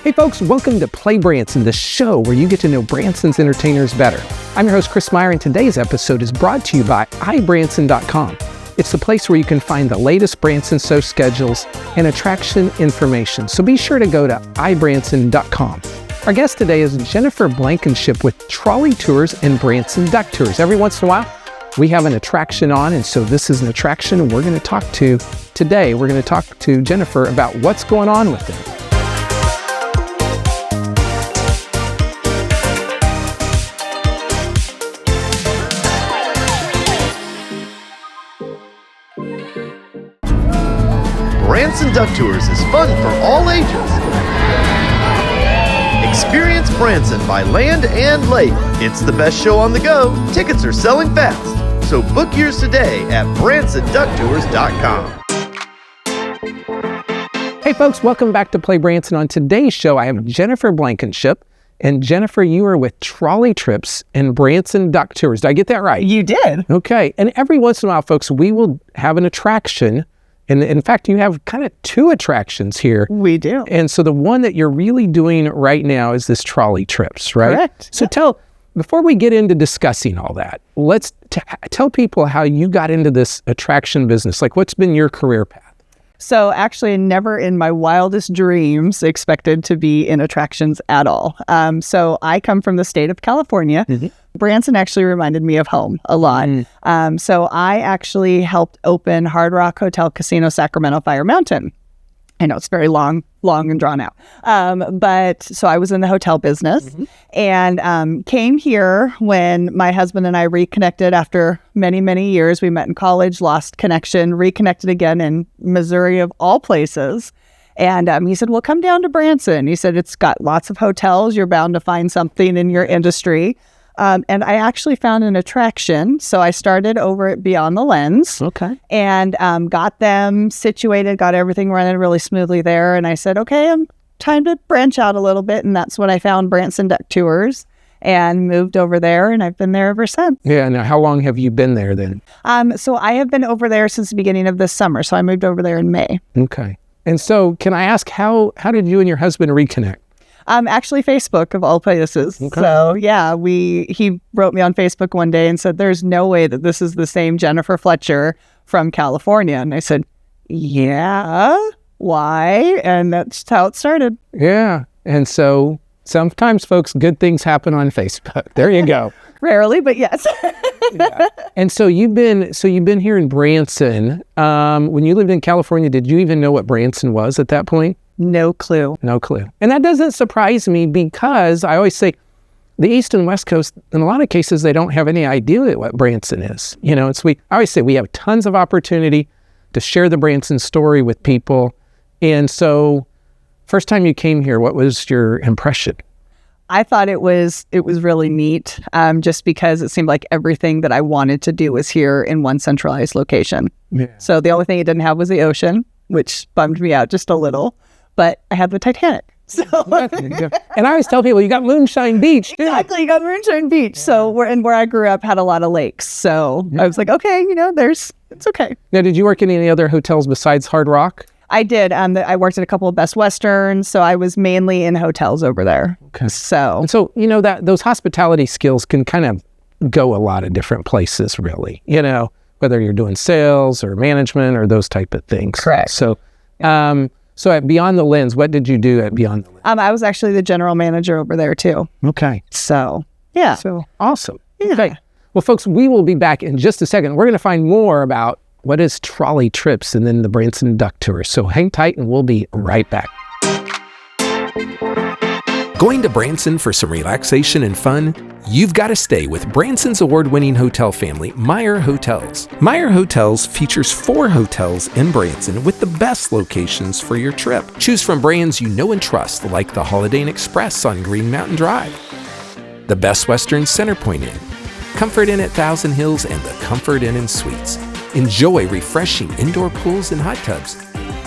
Hey folks, welcome to PlayBranson, the show where you get to know Branson's entertainers better. I'm your host, Chris Meyer, and today's episode is brought to you by iBranson.com. It's the place where you can find the latest Branson show schedules and attraction information, so be sure to go to iBranson.com. Our guest today is Jennifer Blankenship with Trolley Tours and Branson Duck Tours. Every once in a while, we have an attraction on, and so this is an attraction we're going to talk to today. We're going to talk to Jennifer about what's going on with them. Branson Duck Tours is fun for all ages. Experience Branson by land and lake. It's the best show on the go. Tickets are selling fast. So book yours today at BransonDuckTours.com. Hey folks, welcome back to PlayBranson. On today's show, I have Jennifer Blankenship. And Jennifer, you are with Trolley Trips and Branson Duck Tours. Did I get that right? You did. Okay. And every once in a while, folks, we will have an attraction. And in fact, you have kind of two attractions here. We do. And so the one that you're really doing right now is this Trolley Trips, right? Correct. So before we get into discussing all that, let's tell people how you got into this attraction business. Like, what's been your career path? So actually, never in my wildest dreams expected to be in attractions at all. So I come from the state of California. Mm-hmm. Branson actually reminded me of home a lot. So I actually helped open Hard Rock Hotel Casino Sacramento Fire Mountain. I know it's very long and drawn out. But so I was in the hotel business and came here when my husband and I reconnected after many, many years. We met in college, lost connection, reconnected again in Missouri of all places. And he said, well, come down to Branson. He said, it's got lots of hotels. You're bound to find something in your industry. And I actually found an attraction. So I started over at Beyond the Lens. Okay. And got them situated, got everything running really smoothly there. And I said, okay, time to branch out a little bit. And that's when I found Branson Duck Tours and moved over there. And I've been there ever since. Yeah. Now, how long have you been there then? So I have been over there since the beginning of this summer. So I moved over there in May. Okay. And so can I ask, how did you and your husband reconnect? Actually Facebook of all places. Okay. So yeah, he wrote me on Facebook one day and said, there's no way that this is the same Jennifer Fletcher from California. And I said, yeah, why? And that's how it started. Yeah. And so sometimes folks, good things happen on Facebook. There you go. Rarely, but yes. Yeah. And so you've been here in Branson. When you lived in California, did you even know what Branson was at that point? No clue. No clue. And that doesn't surprise me because I always say the East and West Coast, in a lot of cases, they don't have any idea what Branson is. You know, I always say we have tons of opportunity to share the Branson story with people. And so first time you came here, what was your impression? I thought it was really neat, just because it seemed like everything that I wanted to do was here in one centralized location. Yeah. So the only thing it didn't have was the ocean, which bummed me out just a little. But I had the Titanic. So and I always tell people, you got Moonshine Beach. Too. Exactly, you got Moonshine Beach. Yeah. So where I grew up had a lot of lakes. So I was like, okay, it's okay. Now, did you work in any other hotels besides Hard Rock? I did. I worked at a couple of Best Westerns. So I was mainly in hotels over there. Okay. So that those hospitality skills can kind of go a lot of different places, really. Whether you're doing sales or management or those type of things. Correct. So, so at Beyond the Lens, what did you do at Beyond the Lens? I was actually the general manager over there too. Okay. So, yeah. So, awesome. Yeah. Okay. Well, folks, we will be back in just a second. We're going to find more about what is Trolley Trips and then the Branson Duck Tour. So hang tight and we'll be right back. Going to Branson for some relaxation and fun? You've got to stay with Branson's award-winning hotel family, Meyer Hotels. Meyer Hotels features 4 hotels in Branson with the best locations for your trip. Choose from brands you know and trust, like the Holiday Inn Express on Green Mountain Drive, the Best Western Centerpoint Inn, Comfort Inn at Thousand Hills, and the Comfort Inn and Suites. Enjoy refreshing indoor pools and hot tubs.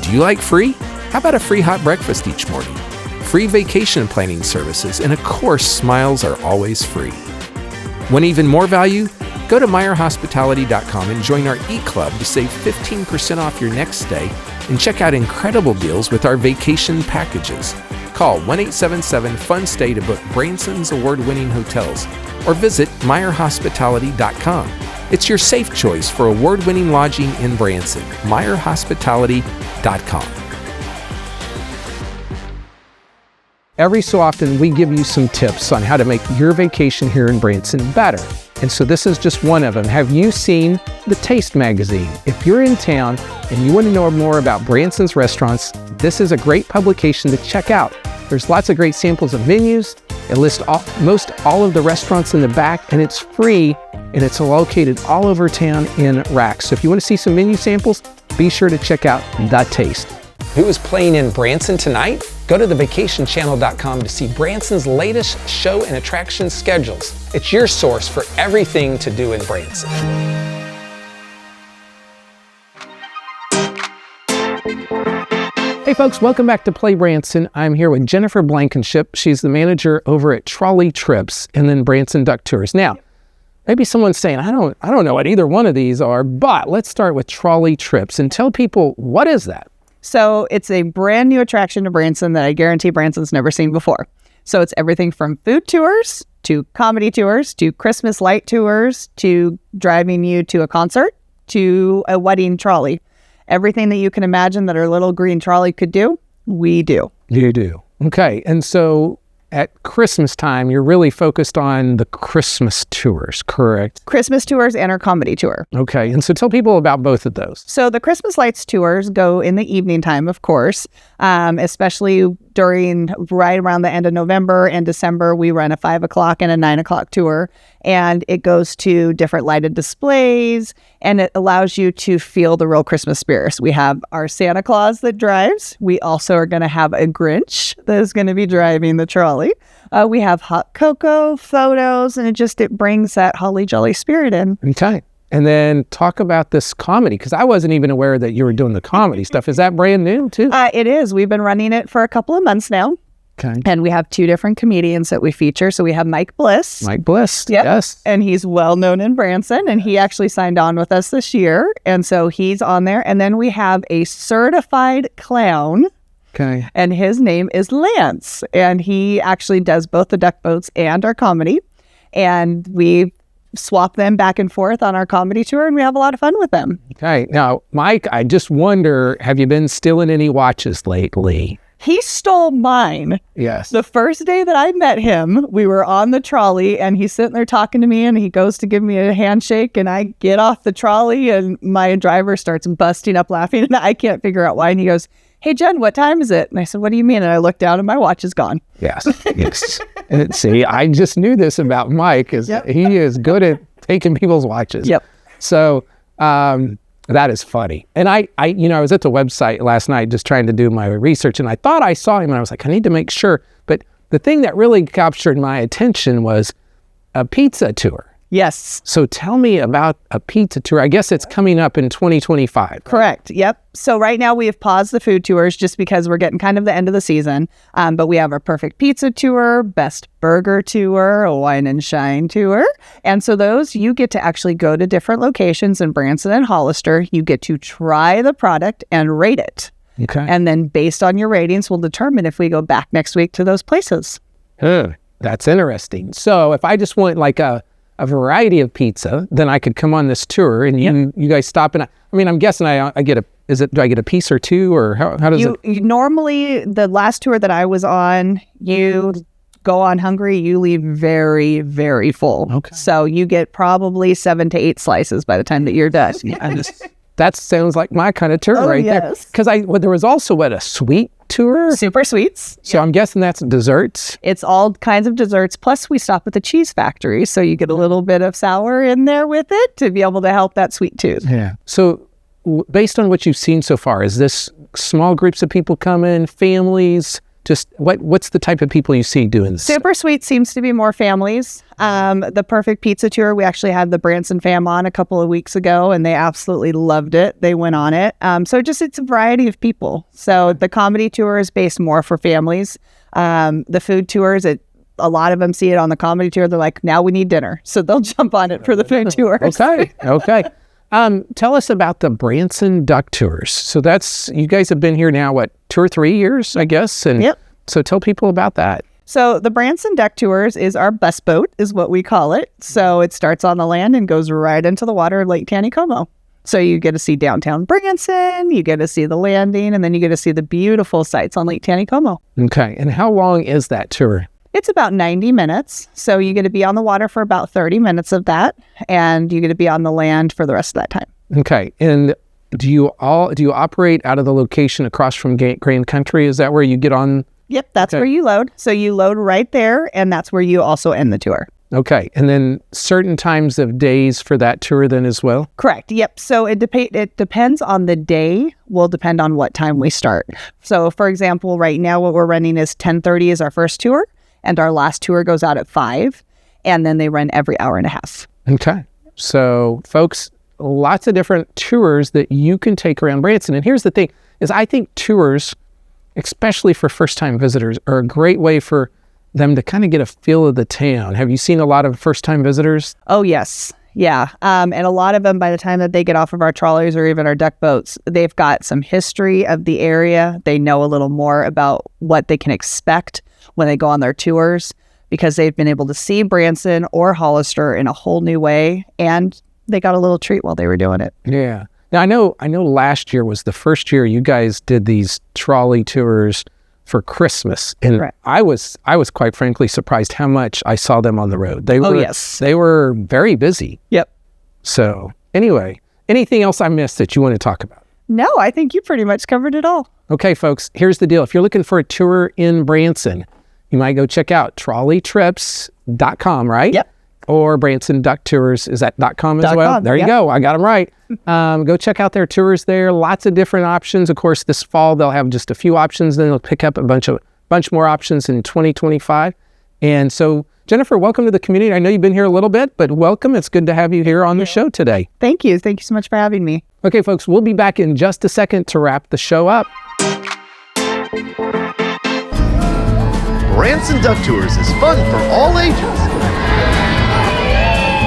Do you like free? How about a free hot breakfast each morning? Free vacation planning services, and of course, smiles are always free. Want even more value? Go to MeyerHospitality.com and join our e-club to save 15% off your next stay and check out incredible deals with our vacation packages. Call 1-877-FUN-STAY to book Branson's award-winning hotels or visit MeyerHospitality.com. It's your safe choice for award-winning lodging in Branson. MeyerHospitality.com. Every so often, we give you some tips on how to make your vacation here in Branson better. And so this is just one of them. Have you seen the Taste magazine? If you're in town and you want to know more about Branson's restaurants, this is a great publication to check out. There's lots of great samples of menus. It lists most all of the restaurants in the back, and it's free, and it's located all over town in racks. So if you want to see some menu samples, be sure to check out The Taste. Who is playing in Branson tonight? Go to thevacationchannel.com to see Branson's latest show and attraction schedules. It's your source for everything to do in Branson. Hey folks, welcome back to PlayBranson. I'm here with Jennifer Blankenship. She's the manager over at Trolley Trips and then Branson Duck Tours. Now, maybe someone's saying, I don't know what either one of these are, but let's start with Trolley Trips and tell people, what is that? So it's a brand new attraction to Branson that I guarantee Branson's never seen before. So it's everything from food tours to comedy tours to Christmas light tours to driving you to a concert to a wedding trolley. Everything that you can imagine that our little green trolley could do, we do. You do. Okay. And so at Christmas time, you're really focused on the Christmas tours, correct? Christmas tours and our comedy tour. Okay. And so tell people about both of those. So the Christmas lights tours go in the evening time, of course, especially during right around the end of November and December. We run a 5 o'clock and a 9 o'clock tour, and it goes to different lighted displays, and it allows you to feel the real Christmas spirit. We have our Santa Claus that drives. We also are going to have a Grinch that is going to be driving the trolley. We have hot cocoa, photos, and it brings that holly jolly spirit in. Okay. And then talk about this comedy, because I wasn't even aware that you were doing the comedy stuff. Is that brand new too? It is. We've been running it for a couple of months now. Okay. And we have 2 different comedians that we feature. So we have Mike Bliss. Mike Bliss. Yep. Yes. And he's well known in Branson, and he actually signed on with us this year. And so he's on there. And then we have a certified clown. Okay. And his name is Lance. And he actually does both the duck boats and our comedy. And we swap them back and forth on our comedy tour, and we have a lot of fun with them. Okay. Now, Mike, I just wonder, have you been stealing any watches lately? He stole mine. Yes. The first day that I met him, we were on the trolley, and he's sitting there talking to me, and he goes to give me a handshake, and I get off the trolley, and my driver starts busting up laughing, and I can't figure out why. And he goes, "Hey, Jen, what time is it?" And I said, "What do you mean?" And I looked down, and my watch is gone. Yes. Yes. And see, I just knew this about Mike, is he is good at taking people's watches. Yep. So that is funny. And I was at the website last night just trying to do my research, and I thought I saw him, and I was like, I need to make sure. But the thing that really captured my attention was a pizza tour. Yes. So tell me about a pizza tour. I guess it's coming up in 2025. Right? Correct. Yep. So right now we have paused the food tours just because we're getting kind of the end of the season. But we have our perfect pizza tour, best burger tour, a wine and shine tour. And so those, you get to actually go to different locations in Branson and Hollister. You get to try the product and rate it. Okay. And then based on your ratings, we'll determine if we go back next week to those places. That's interesting. So if I just want like a variety of pizza, then I could come on this tour, and you guys stop, and I'm guessing do I get a piece or two, or how does it? Normally, the last tour that I was on, you go on hungry, you leave very, very full. Okay. So you get probably 7 to 8 slices by the time that you're done. That sounds like my kind of tour right there. Because there was also a sweet tour. Super sweets. So I'm guessing that's desserts. It's all kinds of desserts. Plus, we stop at the cheese factory, so you get a little bit of sour in there with it to be able to help that sweet tooth. Yeah. So based on what you've seen so far, is this small groups of people coming, families? Just what's the type of people you see doing this? Super Sweet seems to be more families. The Perfect Pizza Tour, we actually had the Branson fam on a couple of weeks ago, and they absolutely loved it. They went on it. So it's a variety of people. So the comedy tour is based more for families. The food tours, a lot of them see it on the comedy tour. They're like, now we need dinner. So they'll jump on it for the food tours. Okay. Tell us about the Branson Duck Tours. So you guys have been here now, 2 or 3 years, I guess? And Yep. So tell people about that. So the Branson Duck Tours is our bus boat, is what we call it. So it starts on the land and goes right into the water of Lake Taneycomo. So you get to see downtown Branson, you get to see the landing, and then you get to see the beautiful sights on Lake Taneycomo. Okay. And how long is that tour? It's about 90 minutes. So you get to be on the water for about 30 minutes of that, and you get to be on the land for the rest of that time. Okay. And do you operate out of the location across from Grand Country? Is that where you get on? Yep, that's where you load. So you load right there, and that's where you also end the tour. Okay. And then certain times of days for that tour then as well? Correct. Yep. So it depends on the day, will depend on what time we start. So for example, right now what we're running is 10:30 is our first tour, and our last tour goes out at 5, and then they run every hour and a half. Okay. So folks, lots of different tours that you can take around Branson. And here's the thing, is I think tours, especially for first-time visitors, are a great way for them to kind of get a feel of the town. Have you seen a lot of first-time visitors? Oh, yes. Yeah. And a lot of them, by the time that they get off of our trolleys or even our duck boats, they've got some history of the area. They know a little more about what they can expect when they go on their tours, because they've been able to see Branson or Hollister in a whole new way, and they got a little treat while they were doing it. Yeah. Now, I know last year was the first year you guys did these trolley tours for Christmas. And Right. I was quite frankly surprised how much I saw them on the road. They were, yes. They were very busy. Yep. So anyway, anything else I missed that you want to talk about? No, I think you pretty much covered it all. Okay, folks, here's the deal. If you're looking for a tour in Branson, you might go check out trolleytrips.com, right? Yep. Or Branson Duck Tours. Is that .com as well? .com, There you yep. go. I got them right. Go check out their tours there. Lots of different options. Of course, this fall they'll have just a few options. Then they'll pick up a bunch more options in 2025. And so, Jennifer, welcome to the community. I know you've been here a little bit, but welcome. It's good to have you here on the show today. Thank you. Thank you so much for having me. Okay, folks, we'll be back in just a second to wrap the show up. Branson Duck Tours is fun for all ages.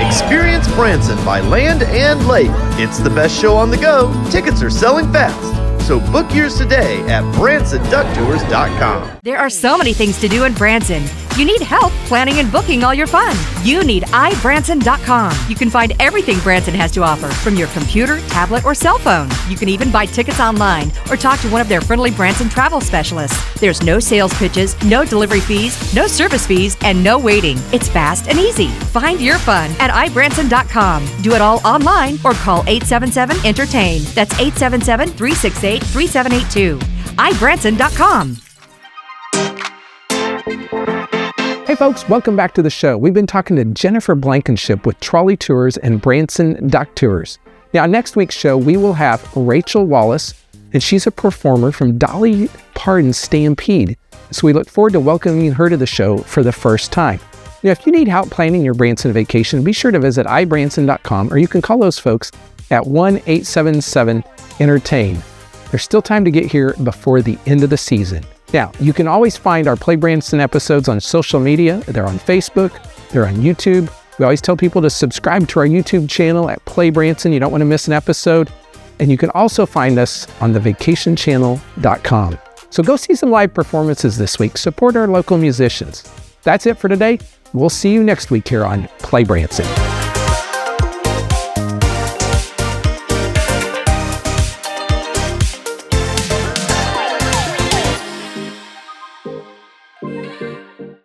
Experience Branson by land and lake. It's the best show on the go. Tickets are selling fast. So book yours today at BransonDuckTours.com. There are so many things to do in Branson. You need help planning and booking all your fun. You need iBranson.com. You can find everything Branson has to offer from your computer, tablet, or cell phone. You can even buy tickets online or talk to one of their friendly Branson travel specialists. There's no sales pitches, no delivery fees, no service fees, and no waiting. It's fast and easy. Find your fun at iBranson.com. Do it all online or call 877-ENTERTAIN. That's 877-368-3782. iBranson.com. Hey folks, welcome back to the show. We've been talking to Jennifer Blankenship with Trolley Tours and Branson Duck Tours. Now, next week's show, we will have Rachel Wallace, and she's a performer from Dolly Parton's Stampede. So we look forward to welcoming her to the show for the first time. Now, if you need help planning your Branson vacation, be sure to visit iBranson.com, or you can call those folks at 1-877-ENTERTAIN. There's still time to get here before the end of the season. Now, you can always find our PlayBranson episodes on social media. They're on Facebook, they're on YouTube. We always tell people to subscribe to our YouTube channel at PlayBranson. You don't want to miss an episode. And you can also find us on thevacationchannel.com. So go see some live performances this week. Support our local musicians. That's it for today. We'll see you next week here on PlayBranson.